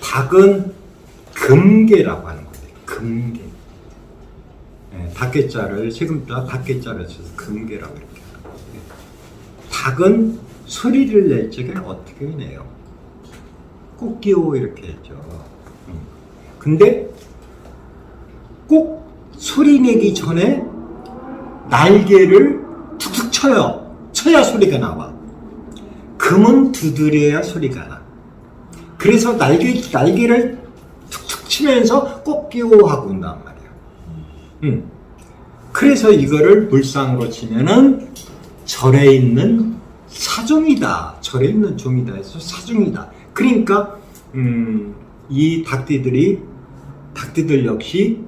닭은 금계라고 하는 거예요. 금계. 닭개자를 세금자 닭개자를 써서 금계라고 이렇게 하는 거예요. 닭은 소리를 낼 적에 어떻게 내요? 꼬끼오 이렇게 했죠. 근데 꼭 소리 내기 전에 날개를 툭툭 쳐요. 쳐야 소리가 나와. 금은 두드려야 소리가 나. 그래서 날개를 툭툭 치면서 꼬끼오 하고 온단 말이야. 그래서 이거를 불상으로 치면은 절에 있는 사종이다. 절에 있는 종이다 해서 사종이다. 그러니까 이 닭띠들 역시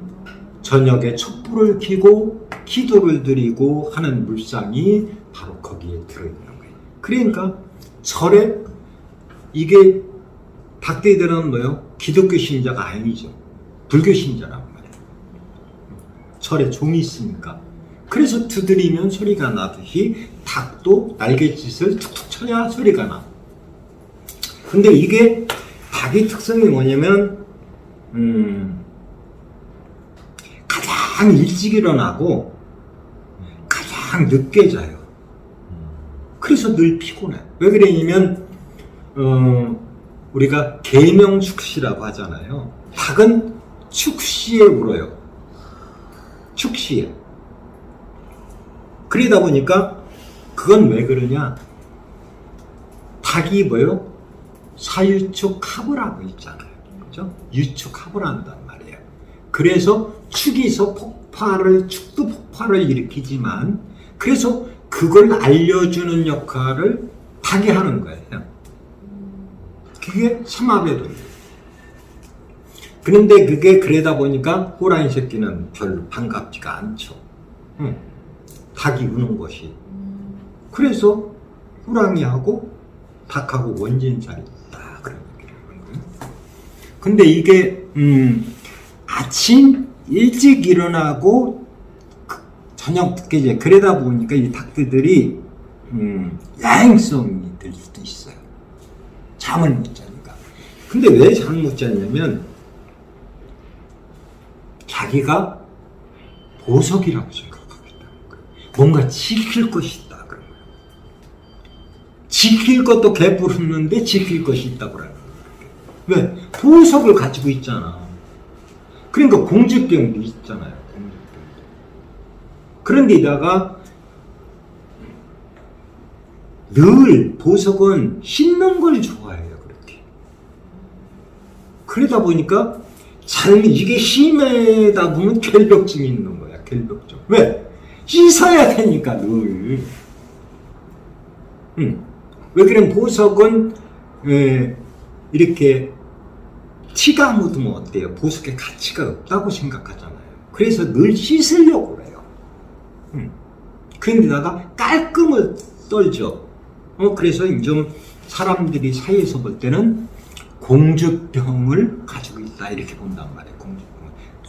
저녁에 촛불을 켜고 기도를 드리고 하는 물상이 바로 거기에 들어있는 거예요. 그러니까 절에 이게 닭띠들은 뭐요? 기독교 신자가 아니죠. 불교 신자란 말이에요. 절에 종이 있으니까. 그래서 두드리면 소리가 나듯이 닭도 날갯짓을 툭툭 쳐야 소리가 나. 근데 이게 닭의 특성이 뭐냐면 가장 일찍 일어나고 가장 늦게 자요. 그래서 늘 피곤해. 왜 그러냐면 우리가 계명축시라고 하잖아요. 닭은 축시에 울어요. 축시에. 그러다 보니까 그건 왜 그러냐? 닭이 뭐요? 사유축합을 있잖아요. 그죠? 유축합을 한단 말이에요. 그래서 축이서 축도 폭발을 일으키지만, 그래서 그걸 알려주는 역할을 닭이 하는 거예요. 그게 삼합의도예요. 그런데 그게 그러다 보니까 호랑이 새끼는 별로 반갑지가 않죠. 닭이 우는 것이. 그래서 호랑이하고 닭하고 원진살이 있다. 그런 얘기를 하는 거예요. 근데 이게 아침 일찍 일어나고 저녁 늦게 이제 그러다 보니까 이 닭들이 야행성이 될 수도 있어요. 잠을 못 자니까. 근데 왜 잠을 못 자냐면 자기가 보석이라고 생각하겠다. 뭔가 지킬 것이 있다. 그런 거예요. 지킬 것도 개뿔었는데 지킬 것이 있다고 그러는 거예요. 왜? 보석을 가지고 있잖아. 그러니까 공주병도 있잖아요. 공주병도. 그런데다가 늘 보석은 씹는 걸 좋아해요. 그렇게. 그러다 보니까 이게 심하다 보면 결벽증이 있는 거야. 결벽증. 왜? 씻어야 되니까 늘. 왜 그러면 보석은 이렇게 티가 묻으면 어때요? 보석의 가치가 없다고 생각하잖아요. 그래서 늘 씻으려고 그래요. 그런데다가 깔끔을 떨죠. 그래서 좀 사람들이 사이에서 볼 때는 공주병을 가지고 있다 이렇게 본단 말이에요. 공주병.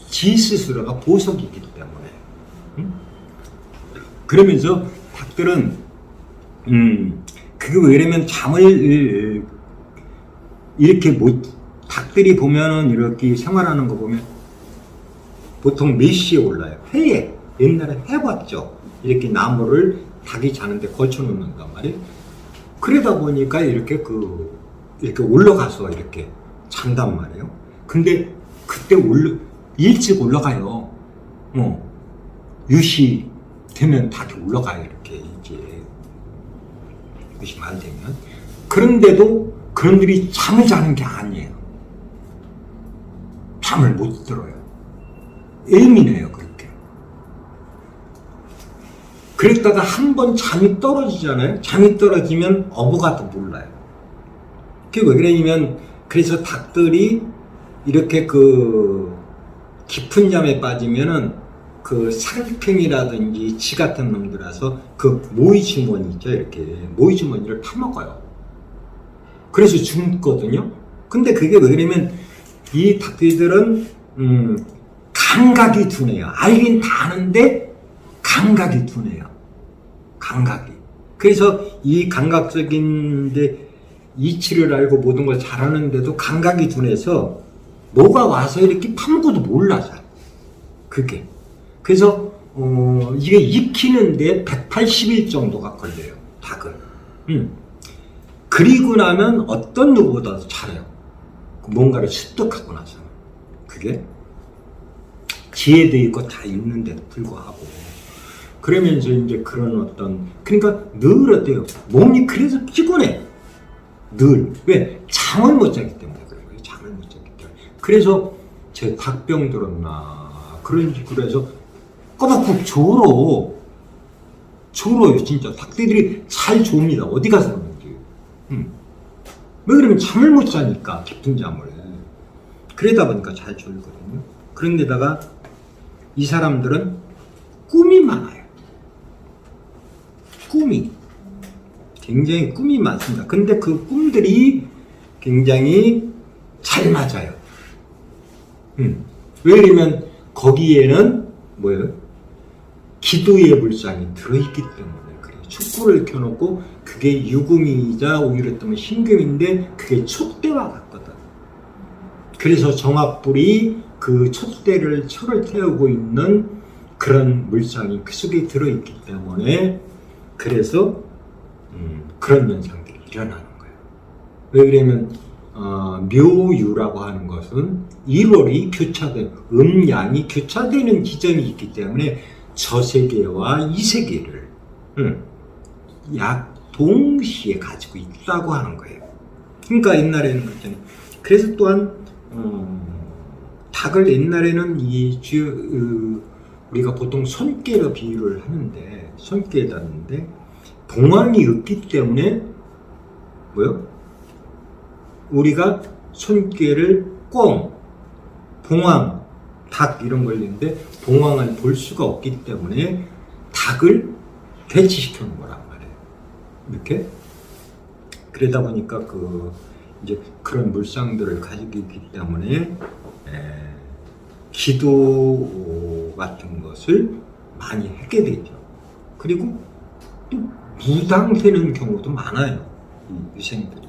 지 스스로가 보석이기 때문에. 그러면서 닭들은 그게 왜냐면 잠을 이렇게 닭들이 보면은 이렇게 생활하는 거 보면 보통 몇 시에 올라요? 회에 옛날에 해봤죠. 이렇게 나무를 닭이 자는데 걸쳐 놓는단 말이에요. 그러다 보니까 이렇게 올라가서 이렇게 잔단 말이에요. 근데 그때 일찍 올라가요. 유시 되면 닭이 올라가요. 이렇게 이제 유시 말 되면. 그런데도 그런들이 잠을 자는 게 아니에요. 잠을 못 들어요. 예민해요. 그렇게. 그랬다가 한번 잠이 떨어지잖아요. 잠이 떨어지면 어부가도 몰라요. 그게 왜 그러냐면, 그래서 닭들이 이렇게 깊은 잠에 빠지면은 살팽이라든지 쥐 같은 놈들아서 모이주머니 있죠. 이렇게 모이주머니를 파먹어요. 그래서 죽거든요. 근데 그게 왜 그러냐면 이 닭들은 감각이 둔해요. 알긴 다 아는데 감각이 둔해요. 감각이. 그래서 이 감각적인데 이치를 알고 모든 걸 잘하는데도 감각이 둔해서 뭐가 와서 이렇게 파먹어도 몰라 잘. 그게. 그래서 이게 익히는데 180일 정도가 걸려요. 닭은. 그리고 나면 어떤 누구보다도 잘해요. 뭔가를 습득하고 나서. 그게 지혜도 있고 다 있는데도 불구하고. 그러면서 이제 그런 어떤, 그러니까 늘 어때요? 몸이 그래서 피곤해. 늘. 왜? 잠을 못 자기 때문에 그래요. 잠을 못 자기 때문에. 그래서 제 닭병 들었나 그런 식으로 해서 꼬박꼬박 졸어요. 진짜 닭들이 잘 졸립니다. 어디 가서 그런지. 왜 그러면 잠을 못 자니까, 깊은 잠을. 그러다 보니까 잘 졸거든요. 그런데다가 이 사람들은 꿈이 많아요. 꿈이. 굉장히 꿈이 많습니다. 근데 그 꿈들이 굉장히 잘 맞아요. 왜냐면 거기에는 뭐예요? 기도의 물상이 들어있기 때문에 그래요. 축구를 켜놓고 그게 유금이자 오히려 뜨면 신금인데 그게 촛대와 같거든. 그래서 정압불이 그 촛대를 철을 태우고 있는 그런 물상이 그 속에 들어있기 때문에 그래서 그런 현상들이 일어나는 거예요. 왜 그러면 묘유라고 하는 것은 1월이 교차된 음양이 교차되는 지점이 있기 때문에 저 세계와 이 세계를 약 동시에 가지고 있다고 하는 거예요. 그러니까 옛날에는 그랬잖아요. 그래서 또한 닭을 옛날에는 우리가 보통 손깨로 비유를 하는데 손깨다는데 봉황이 없기 때문에 뭐요? 우리가 손깨를 꿩, 봉황, 닭 이런 걸 있는데 봉황을 볼 수가 없기 때문에 닭을 대치시켜 놓은 거란 말이에요. 이렇게 그러다 보니까 이제 그런 물상들을 가지고 있기 때문에 기도 같은 것을 많이 하게 되죠. 그리고 또 무당되는 경우도 많아요. 이 유생들이.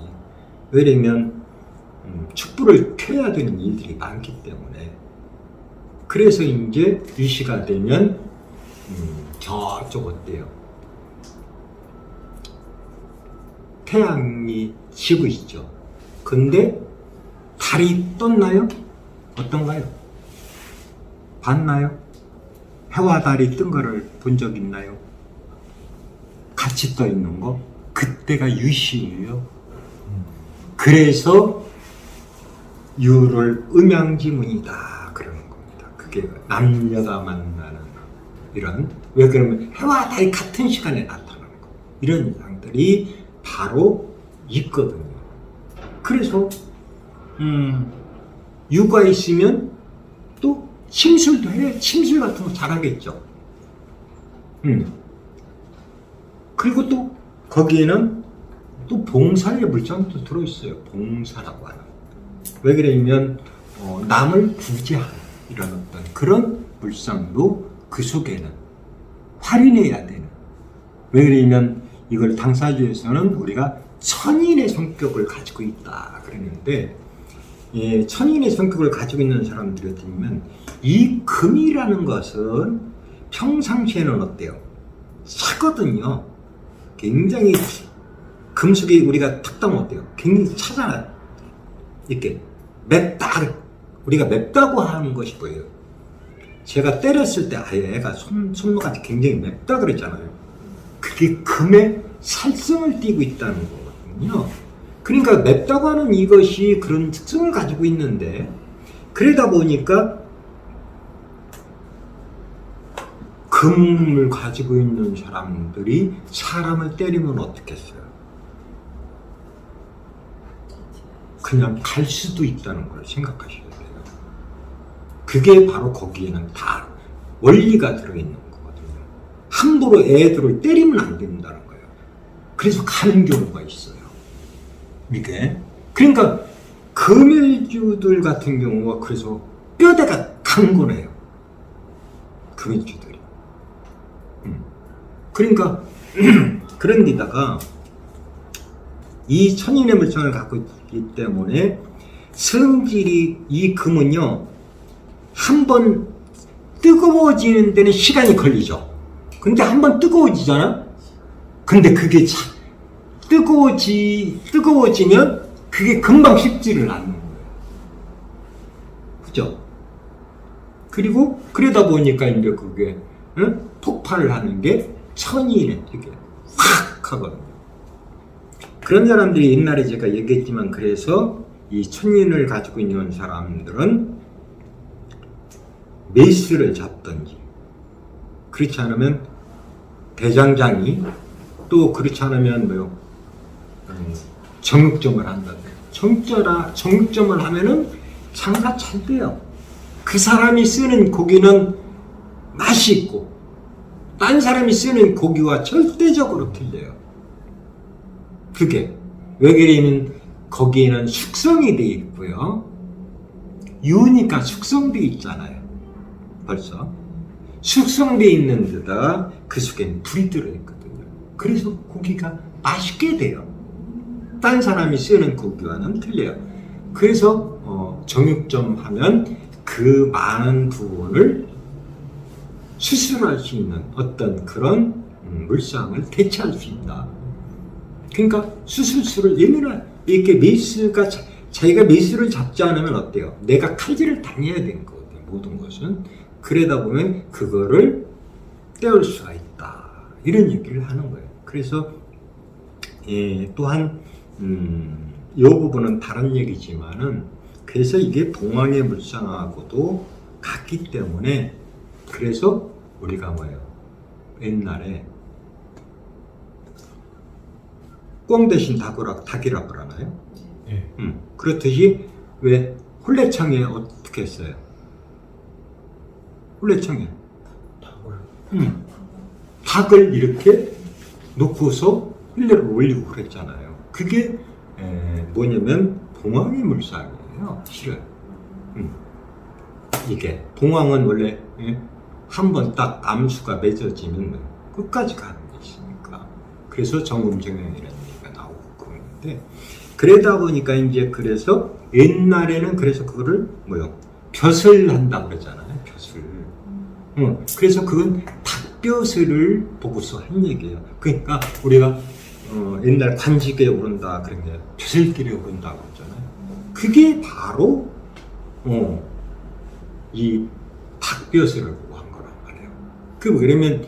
왜냐면 촛불을 켜야 되는 일들이 많기 때문에. 그래서 이제 유시가 되면 저쪽 어때요? 태양이 지고 있죠. 근데 달이 떴나요? 어떤가요? 봤나요? 해와 달이 뜬 거를 본 적 있나요? 같이 떠 있는 거? 그때가 유시예요. 그래서 유를 음양지문이다 그러는 겁니다. 그게 남녀가 만나는 이런, 왜 그러면 해와 달이 같은 시간에 나타나는 거, 이런 현상들이 바로 있거든요. 그래서 유가 있으면 또 침술도 해. 침술 같은 거 잘하겠죠. 그리고 또 거기에는 또 봉사의 물장도 들어있어요. 봉사라고 하는. 왜 그러냐면 남을 구제하는 이런 어떤 그런 물상도 그 속에는 활인해야 되는. 왜 그러냐면 이걸 당사주에서는 우리가 천인의 성격을 가지고 있다 그러는데, 천인의 성격을 가지고 있는 사람들이 어떠냐면 이 금이라는 것은 평상시에는 어때요? 차거든요. 굉장히 금속이 우리가 탁 따면 어때요? 굉장히 차잖아요. 이렇게 맵다. 우리가 맵다고 하는 것이 뭐예요? 제가 때렸을 때 아예 애가 손모가지 굉장히 맵다 그랬잖아요. 그게 금의 살성을 띠고 있다는 거거든요. 그러니까 맵다고 하는 이것이 그런 특성을 가지고 있는데, 그러다 보니까 금을 가지고 있는 사람들이 사람을 때리면 어떻겠어요? 그냥 갈 수도 있다는 걸 생각하셔야 돼요. 그게 바로 거기에는 다 원리가 들어있는 거거든요. 함부로 애들을 때리면 안 된다는 거예요. 그래서 가는 경우가 있어요. 이게. 그러니까 금일주들 같은 경우가 그래서 뼈대가 간 거네요. 금일주들이. 그러니까 그런 데다가 이 천인의 물성을 갖고 있기 때문에 성질이 이 금은요 한번 뜨거워지는 데는 시간이 걸리죠. 근데 한번 뜨거워지잖아. 근데 그게 뜨거워지면 그게 금방 식지를 않는 거예요. 그죠? 그리고 그러다 보니까 이제 그게 폭발을 하는 게 천인에 되게 확 하거든요. 그런 사람들이 옛날에 제가 얘기했지만 그래서 이 천인을 가지고 있는 사람들은 메스를 잡든지 그렇지 않으면 대장장이 또 그렇지 않으면 뭐요 정육점을 한다든지 정육점을 하면은 장사 잘 돼요. 그 사람이 쓰는 고기는 맛이 있고 딴 사람이 쓰는 고기와 절대적으로 틀려요. 그게 왜 그러냐면 거기에는 숙성이 되어 있고요. 유니까 숙성되어 있잖아요. 벌써 숙성되어 있는 데다 그 속엔 불이 들어있거든요. 그래서 고기가 맛있게 돼요. 딴 사람이 쓰는 고기와는 틀려요. 그래서 정육점 하면 그 많은 부분을 수술할 수 있는 어떤 그런 물상을 대체할 수 있다. 그러니까 수술수를 이렇게 메스가 자기가 메스를 잡지 않으면 어때요? 내가 칼질을 당해야 되는 거거든요. 모든 것은. 그러다 보면 그거를 떼올 수가 있다. 이런 얘기를 하는 거예요. 그래서 또한 이 부분은 다른 얘기지만은 그래서 이게 봉황의 물상하고도 같기 때문에 그래서 우리가 뭐예요? 옛날에 꿩 대신 닭이라고 그러나요? 네. 그렇듯이 왜 혼례창에 어떻게 했어요? 혼례창에 닭을 이렇게 놓고서 혼례를 올리고 그랬잖아요. 그게 뭐냐면 봉황의 물상이에요. 실은 이게 봉황은 원래 한번 딱 암수가 맺어지면 끝까지 가는 게 있으니까 그래서 정금정형이라는 얘기가 나오고 그러는데 그러다 보니까 이제 그래서 옛날에는 그래서 그거를 벼슬 한다고 그러잖아요. 벼슬. 그래서 그건 닭벼슬을 보고서 한 얘기예요. 그러니까 우리가 옛날 관직에 오른다 그런 게 벼슬길에 오른다고 그러잖아요. 그게 바로 이 닭벼슬을 보고 한 거란 말이에요. 그러면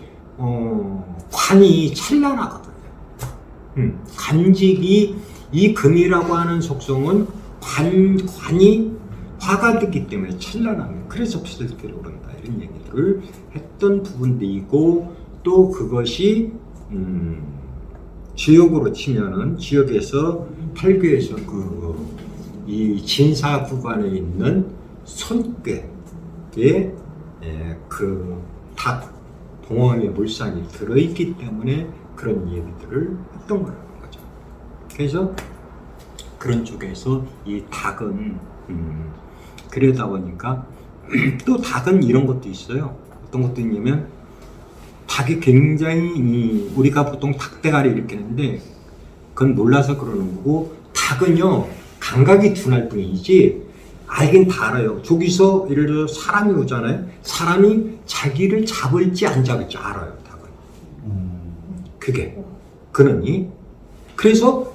관이 찬란하거든요. 관직이 이 금이라고 하는 속성은 관이 화가 되기 때문에 찬란합니다. 그래서 벼슬길에 오른다 이런 얘기들을 했던 부분들이고 또 그것이 지역으로 치면은 지역에서 팔교에서 이 진사 구간에 있는 손꾀에 그 닭 봉황의 물상이 들어있기 때문에 그런 얘기들을 했던 거라는 거죠. 그래서 그런 쪽에서 이 닭은 그러다 보니까 또 닭은 이런 것도 있어요. 어떤 것도 있냐면 닭이 굉장히 우리가 보통 닭대가리 이렇게 했는데 그건 몰라서 그러는 거고 닭은요 감각이 둔할 뿐이지 알긴 다 알아요. 저기서 예를 들어 사람이 오잖아요. 사람이 자기를 잡을지 안 잡을지 알아요. 닭은. 그게 그러니 그래서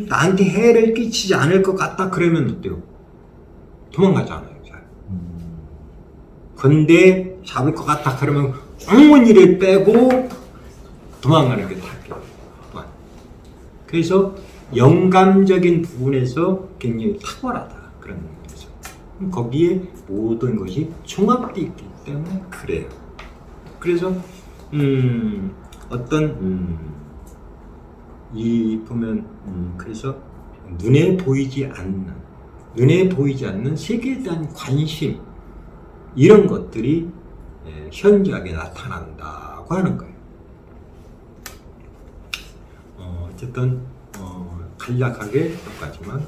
나한테 해를 끼치지 않을 것 같다 그러면 어때요? 도망가잖아요. 잘. 근데 잡을 것 같다 그러면 어머니를 빼고 도망가는 게 닭이에요. 그래서 영감적인 부분에서 굉장히 탁월하다 그런 거죠. 거기에 모든 것이 종합되어 있기 때문에 그래요. 그래서 어떤 이 보면 그래서 눈에 보이지 않는 세계에 대한 관심 이런 것들이 현저하게 나타난다고 하는 거예요. 어쨌든 간략하게 여기까지만